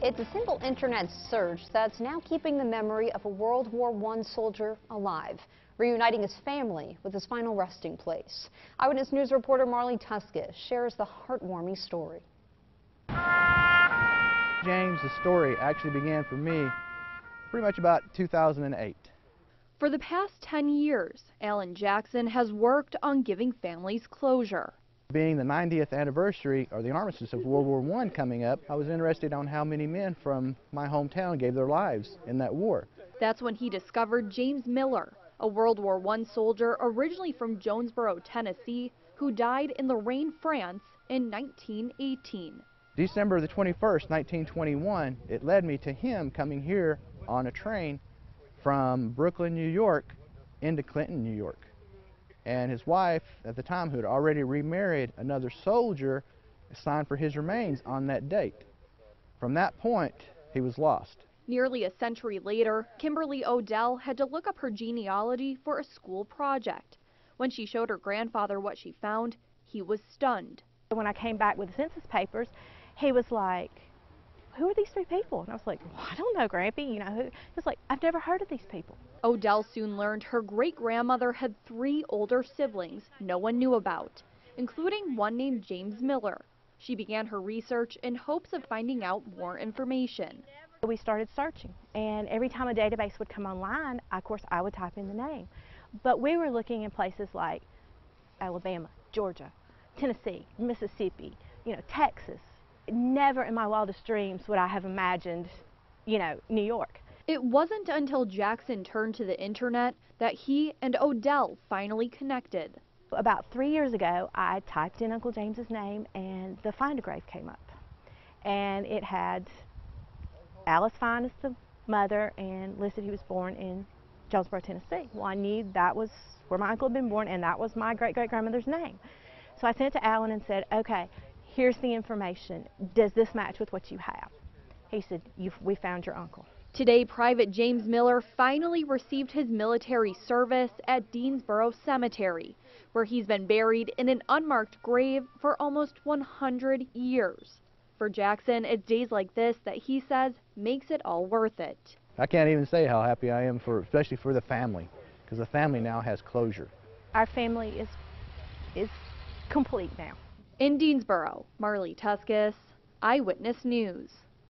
It's a simple internet search that's now keeping the memory of a World War I soldier alive, reuniting his family with his final resting place. Eyewitness News reporter Marley Tuskus shares the heartwarming story. James, the story actually began for me pretty much about 2008. For the past 10 years, Alan Jackson has worked on giving families closure. Being the 90th anniversary, or the armistice of World War I coming up, I was interested on how many men from my hometown gave their lives in that war. That's when he discovered James Miller, a World War I soldier originally from Jonesboro, Tennessee, who died in Lorraine, France in 1918. December the 21st, 1921, it led me to him coming here on a train from Brooklyn, New York, into Clinton, New York. And his wife, at the time, who had already remarried another soldier, signed for his remains on that date. From that point, he was lost. Nearly a century later, Kimberly Odell had to look up her genealogy for a school project. When she showed her grandfather what she found, he was stunned. When I came back with the census papers, he was like, "Who are these three people?" And I was like, "Well, I don't know, Grampy. You know who?" He was like, "I've never heard of these people." Odell soon learned her great-grandmother had 3 older siblings no one knew about, including one named James Miller. She began her research in hopes of finding out more information. We started searching, and every time a database would come online, of course, I would type in the name. But we were looking in places like Alabama, Georgia, Tennessee, Mississippi, Texas. Never in my wildest dreams would I have imagined, New York. It wasn't until Jackson turned to the internet that he and Odell finally connected. About 3 years ago, I typed in Uncle James's name and the Find a Grave came up. And it had Alice Fine as the mother and listed he was born in Jonesboro, Tennessee. Well, I knew that was where my uncle had been born and that was my great-great-grandmother's name. So I sent it to Alan and said, "Okay, here's the information. Does this match with what you have?" He said, "We found your uncle." Today, Private James Miller finally received his military service at Deansboro Cemetery, where he's been buried in an unmarked grave for almost 100 years. For Jackson, it's days like this that he says makes it all worth it. I can't even say how happy I am, especially for the family, because the family now has closure. Our family is complete now. In Deansboro, Marley Tuskus, Eyewitness News.